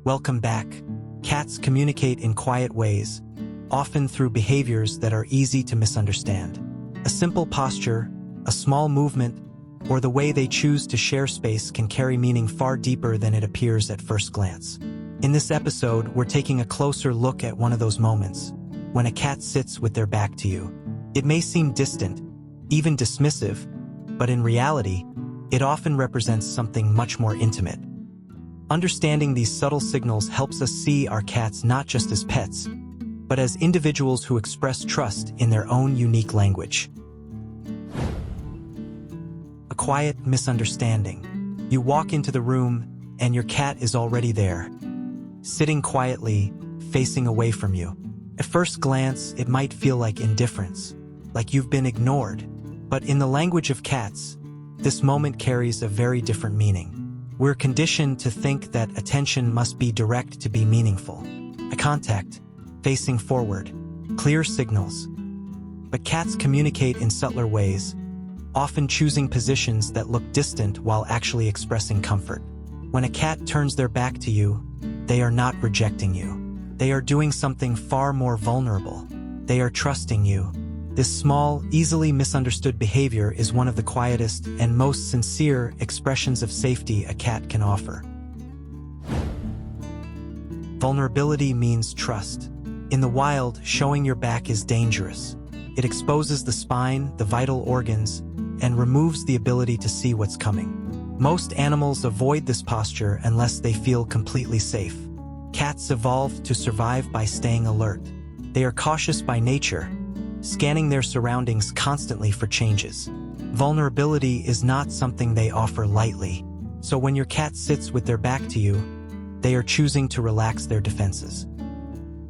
Welcome back. Cats communicate in quiet ways, often through behaviors that are easy to misunderstand. A simple posture, a small movement, or the way they choose to share space can carry meaning far deeper than it appears at first glance. In this episode, we're taking a closer look at one of those moments, when a cat sits with their back to you. It may seem distant, even dismissive, but in reality, it often represents something much more intimate. Understanding these subtle signals helps us see our cats not just as pets, but as individuals who express trust in their own unique language. A quiet misunderstanding. You walk into the room, and your cat is already there, sitting quietly, facing away from you. At first glance, it might feel like indifference, like you've been ignored. But in the language of cats, this moment carries a very different meaning. We're conditioned to think that attention must be direct to be meaningful. Eye contact, facing forward, clear signals. But cats communicate in subtler ways, often choosing positions that look distant while actually expressing comfort. When a cat turns their back to you, they are not rejecting you. They are doing something far more vulnerable. They are trusting you. This small, easily misunderstood behavior is one of the quietest and most sincere expressions of safety a cat can offer. Vulnerability means trust. In the wild, showing your back is dangerous. It exposes the spine, the vital organs, and removes the ability to see what's coming. Most animals avoid this posture unless they feel completely safe. Cats evolved to survive by staying alert. They are cautious by nature, scanning their surroundings constantly for changes. Vulnerability is not something they offer lightly, so when your cat sits with their back to you, they are choosing to relax their defenses.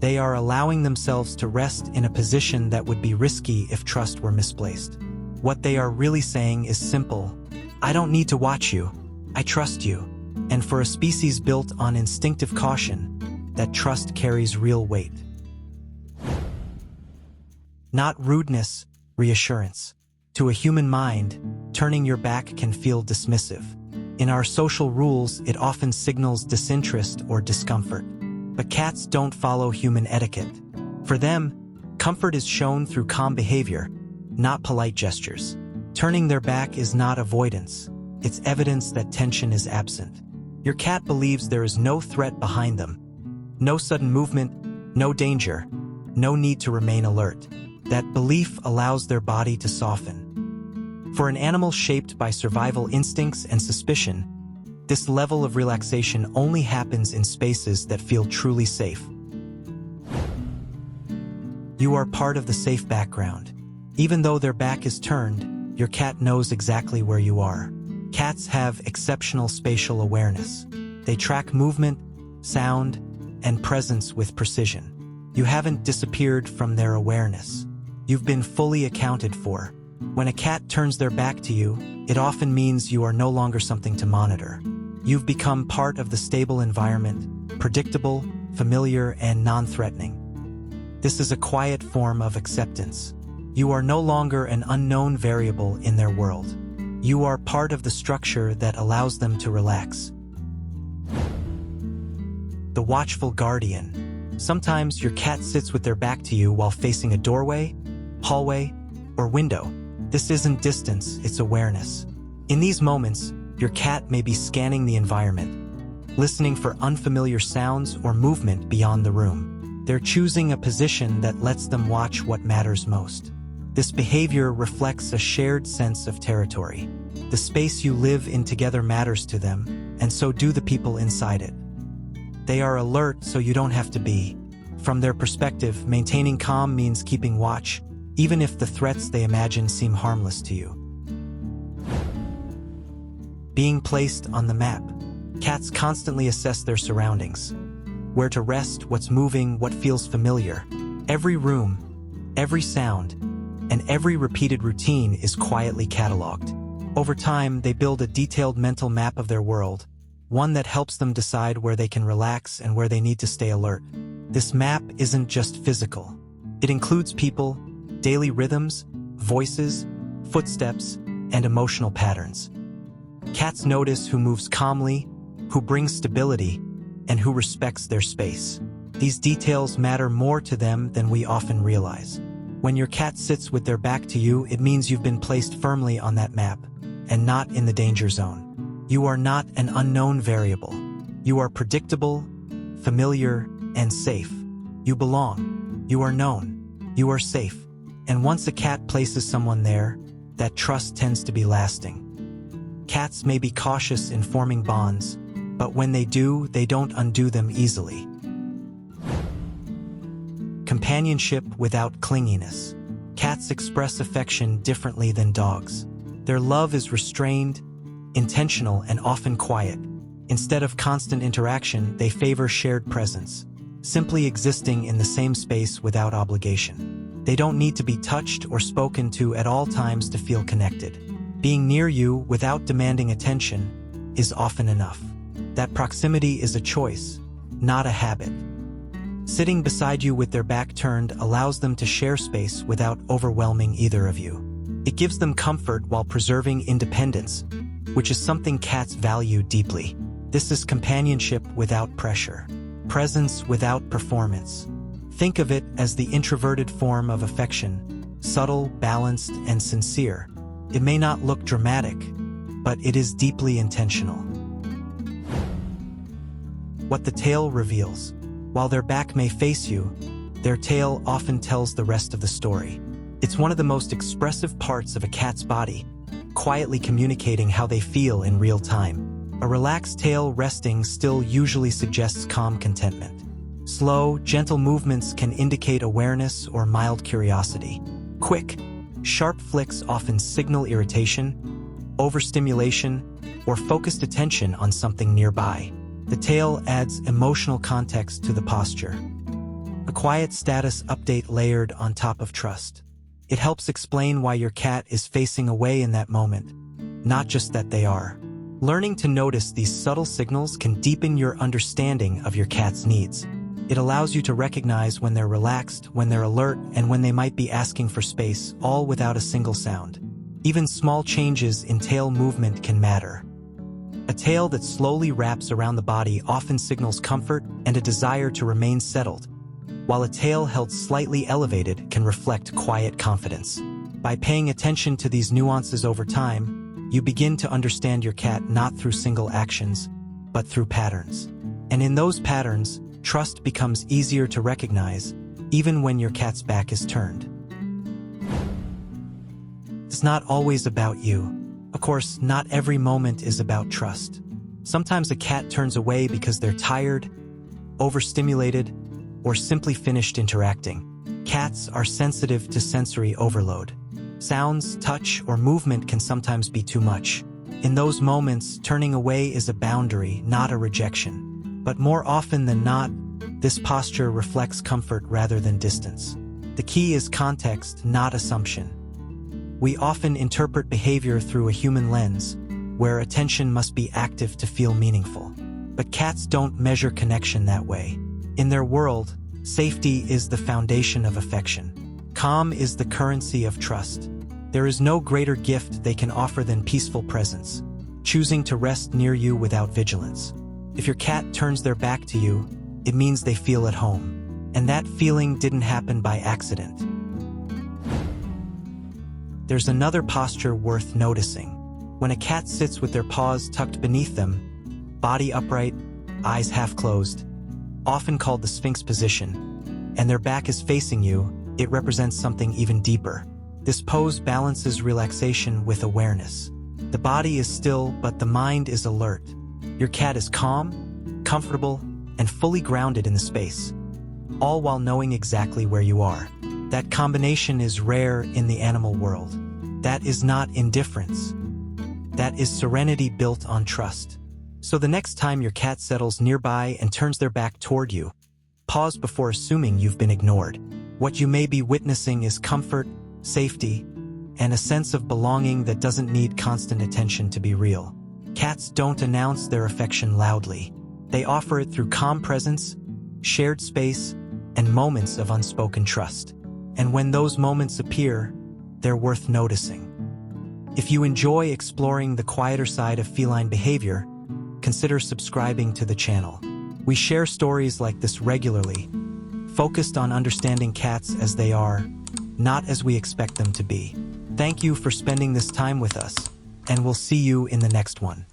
They are allowing themselves to rest in a position that would be risky if trust were misplaced. What they are really saying is simple: I don't need to watch you, I trust you. And for a species built on instinctive caution, that trust carries real weight. Not rudeness, reassurance. To a human mind, turning your back can feel dismissive. In our social rules, it often signals disinterest or discomfort. But cats don't follow human etiquette. For them, comfort is shown through calm behavior, not polite gestures. Turning their back is not avoidance. It's evidence that tension is absent. Your cat believes there is no threat behind them. No sudden movement, no danger, no need to remain alert. That belief allows their body to soften. For an animal shaped by survival instincts and suspicion, this level of relaxation only happens in spaces that feel truly safe. You are part of the safe background. Even though their back is turned, your cat knows exactly where you are. Cats have exceptional spatial awareness. They track movement, sound, and presence with precision. You haven't disappeared from their awareness. You've been fully accounted for. When a cat turns their back to you, it often means you are no longer something to monitor. You've become part of the stable environment, predictable, familiar, and non-threatening. This is a quiet form of acceptance. You are no longer an unknown variable in their world. You are part of the structure that allows them to relax. The watchful guardian. Sometimes your cat sits with their back to you while facing a doorway, hallway, or window. This isn't distance, it's awareness. In these moments, your cat may be scanning the environment, listening for unfamiliar sounds or movement beyond the room. They're choosing a position that lets them watch what matters most. This behavior reflects a shared sense of territory. The space you live in together matters to them, and so do the people inside it. They are alert so you don't have to be. From their perspective, maintaining calm means keeping watch, even if the threats they imagine seem harmless to you. Being placed on the map. Cats constantly assess their surroundings. Where to rest, what's moving, what feels familiar. Every room, every sound, and every repeated routine is quietly cataloged. Over time, they build a detailed mental map of their world, one that helps them decide where they can relax and where they need to stay alert. This map isn't just physical. It includes people, daily rhythms, voices, footsteps, and emotional patterns. Cats notice who moves calmly, who brings stability, and who respects their space. These details matter more to them than we often realize. When your cat sits with their back to you, it means you've been placed firmly on that map, and not in the danger zone. You are not an unknown variable. You are predictable, familiar, and safe. You belong. You are known. You are safe. And once a cat places someone there, that trust tends to be lasting. Cats may be cautious in forming bonds, but when they do, they don't undo them easily. Companionship without clinginess. Cats express affection differently than dogs. Their love is restrained, intentional, and often quiet. Instead of constant interaction, they favor shared presence, simply existing in the same space without obligation. They don't need to be touched or spoken to at all times to feel connected. Being near you without demanding attention is often enough. That proximity is a choice, not a habit. Sitting beside you with their back turned allows them to share space without overwhelming either of you. It gives them comfort while preserving independence, which is something cats value deeply. This is companionship without pressure, presence without performance. Think of it as the introverted form of affection, subtle, balanced, and sincere. It may not look dramatic, but it is deeply intentional. What the tail reveals. While their back may face you, their tail often tells the rest of the story. It's one of the most expressive parts of a cat's body, quietly communicating how they feel in real time. A relaxed tail resting still usually suggests calm contentment. Slow, gentle movements can indicate awareness or mild curiosity. Quick, sharp flicks often signal irritation, overstimulation, or focused attention on something nearby. The tail adds emotional context to the posture. A quiet status update layered on top of trust. It helps explain why your cat is facing away in that moment, not just that they are. Learning to notice these subtle signals can deepen your understanding of your cat's needs. It allows you to recognize when they're relaxed, when they're alert, and when they might be asking for space, all without a single sound. Even small changes in tail movement can matter. A tail that slowly wraps around the body often signals comfort and a desire to remain settled, while a tail held slightly elevated can reflect quiet confidence. By paying attention to these nuances over time, you begin to understand your cat not through single actions, but through patterns. And in those patterns, trust becomes easier to recognize, even when your cat's back is turned. It's not always about you. Of course, not every moment is about trust. Sometimes a cat turns away because they're tired, overstimulated, or simply finished interacting. Cats are sensitive to sensory overload. Sounds, touch, or movement can sometimes be too much. In those moments, turning away is a boundary, not a rejection. But more often than not, this posture reflects comfort rather than distance. The key is context, not assumption. We often interpret behavior through a human lens, where attention must be active to feel meaningful. But cats don't measure connection that way. In their world, safety is the foundation of affection. Calm is the currency of trust. There is no greater gift they can offer than peaceful presence, choosing to rest near you without vigilance. If your cat turns their back to you, it means they feel at home. And that feeling didn't happen by accident. There's another posture worth noticing. When a cat sits with their paws tucked beneath them, body upright, eyes half closed, often called the Sphinx position, and their back is facing you, it represents something even deeper. This pose balances relaxation with awareness. The body is still, but the mind is alert. Your cat is calm, comfortable, and fully grounded in the space, all while knowing exactly where you are. That combination is rare in the animal world. That is not indifference. That is serenity built on trust. So the next time your cat settles nearby and turns their back toward you, pause before assuming you've been ignored. What you may be witnessing is comfort, safety, and a sense of belonging that doesn't need constant attention to be real. Cats don't announce their affection loudly. They offer it through calm presence, shared space, and moments of unspoken trust. And when those moments appear, they're worth noticing. If you enjoy exploring the quieter side of feline behavior, consider subscribing to the channel. We share stories like this regularly, focused on understanding cats as they are, not as we expect them to be. Thank you for spending this time with us, and we'll see you in the next one.